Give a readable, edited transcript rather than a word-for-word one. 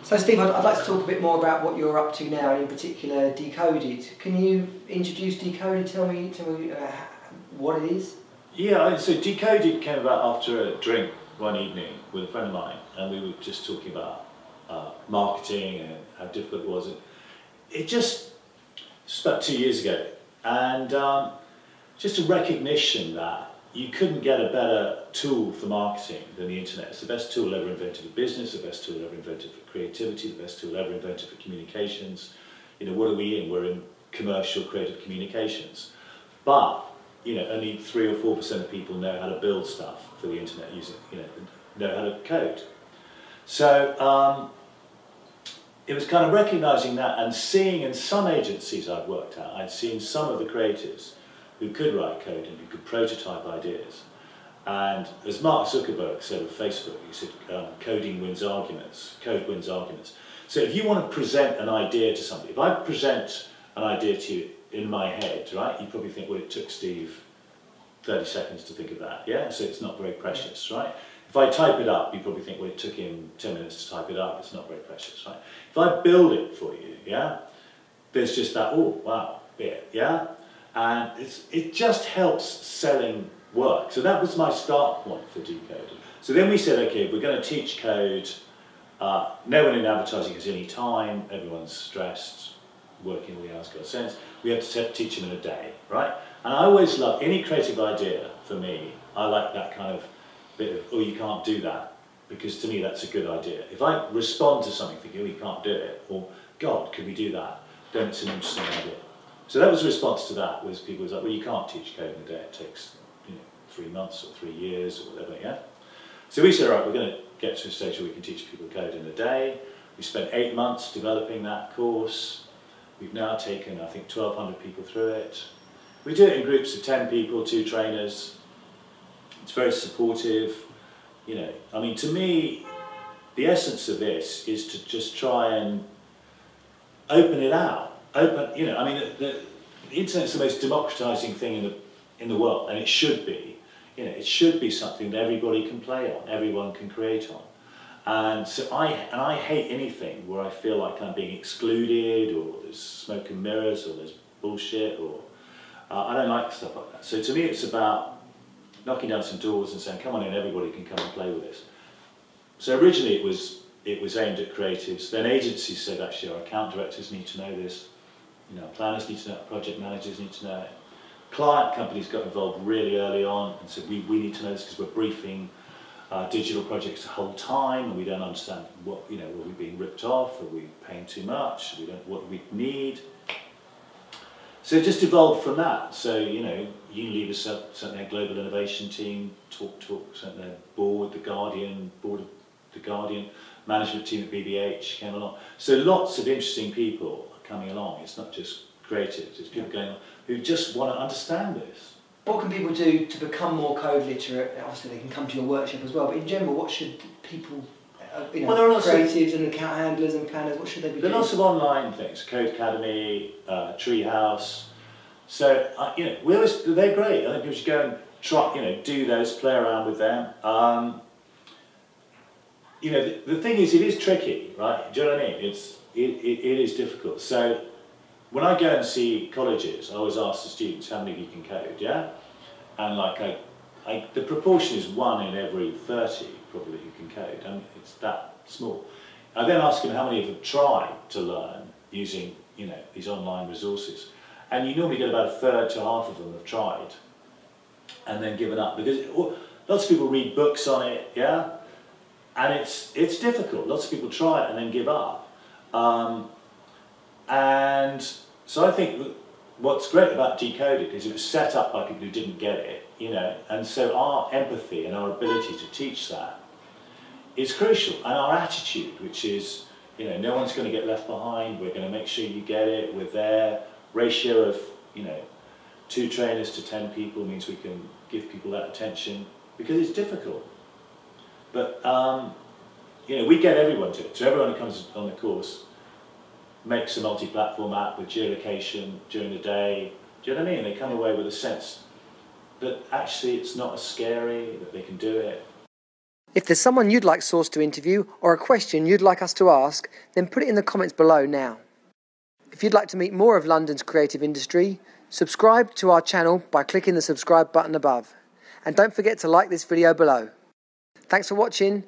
So Steve, I'd like to talk a bit more about what you're up to now, and in particular Decoded. Can you introduce Decoded? Tell me what it is? Yeah, so Decoded came about after a drink one evening with a friend of mine, and we were just talking about marketing and how difficult it was. It's about 2 years ago, and just a recognition that you couldn't get a better tool for marketing than the internet. It's the best tool ever invented for business, the best tool ever invented for creativity, the best tool ever invented for communications. You know, what are we in? We're in commercial creative communications. But, you know, only 3 or 4% of people know how to build stuff for the internet using, know how to code. So it was kind of recognizing that and seeing in some agencies I'd worked at, I'd seen some of the creatives who could write code and who could prototype ideas. And as Mark Zuckerberg said of Facebook, he said, coding wins arguments, code wins arguments. So if you want to present an idea to somebody, if I present an idea to you in my head, right, you probably think, well, it took Steve 30 seconds to think of that, yeah? So it's not very precious, right? If I type it up, you probably think, well, it took him 10 minutes to type it up, it's not very precious, right? If I build it for you, yeah, there's just that, oh, wow, bit, yeah? And it just helps selling work. So that was my start point for Decoded. So then we said, okay, we're going to teach code. No one in advertising has any time, everyone's stressed, working all the hours got sense. We have to teach them in a day, right? And I always love any creative idea for me. I like that kind of bit of, oh, you can't do that, because to me that's a good idea. If I respond to something thinking, oh, you can't do it, or God, could we do that? Then it's an interesting idea. So that was the response to that, was people was like, well, you can't teach code in a day, it takes 3 months or 3 years or whatever, yeah? So we said, all right, we're going to get to a stage where we can teach people code in a day. We spent 8 months developing that course. We've now taken, I think, 1,200 people through it. We do it in groups of 10 people, 2 trainers. It's very supportive. You know, I mean, to me, the essence of this is to just try and open it out. Open, I mean, the internet's the most democratizing thing in the world, and it should be. It should be something that everybody can play on, everyone can create on. And so I hate anything where I feel like I'm being excluded, or there's smoke and mirrors, or there's bullshit, or I don't like stuff like that. So to me, it's about knocking down some doors and saying, come on in, everybody can come and play with this. So originally it was aimed at creatives. Then agencies said, actually, our account directors need to know this. Planners need to know it, project managers need to know it. Client companies got involved really early on and said, we need to know this because we're briefing digital projects the whole time, and we don't understand what, are we being ripped off, are we paying too much, what do we need? So it just evolved from that. So, Unilever sent their global innovation team, Talk sent their board of the Guardian, management team at BBH came along. So lots of interesting people are coming along. It's not just creatives, it's people going on who just want to understand this. What can people do to become more code literate? Obviously they can come to your workshop as well, but in general, what should people, creatives and account handlers and planners, what should they be doing? There are lots of online things, Code Academy, Treehouse. So, they're great. I think people should go and try, do those, play around with them. The thing is, it is tricky, right? Do you know what I mean? It is difficult. So, when I go and see colleges, I always ask the students, how many of you can code, yeah? And the proportion is 1 in every 30 probably who can code, and it's that small. I then ask them how many of them tried to learn using, these online resources. And you normally get about 1/3 to half of them have tried and then given up, because lots of people read books on it, yeah? And it's difficult. Lots of people try it and then give up. And so I think what's great about Decoded is it was set up by people who didn't get it, and so our empathy and our ability to teach that is crucial, and our attitude, which is, no one's going to get left behind, we're going to make sure you get it, we're there. Ratio of, 2 trainers to 10 people means we can give people that attention, because it's difficult. But, we get everyone to it, so everyone who comes on the course makes a multi-platform app with geolocation during the day. Do you know what I mean? They come away with a sense that actually it's not as scary, that they can do it. If there's someone you'd like Source to interview or a question you'd like us to ask, then put it in the comments below now. If you'd like to meet more of London's creative industry, subscribe to our channel by clicking the subscribe button above. And don't forget to like this video below. Thanks for watching.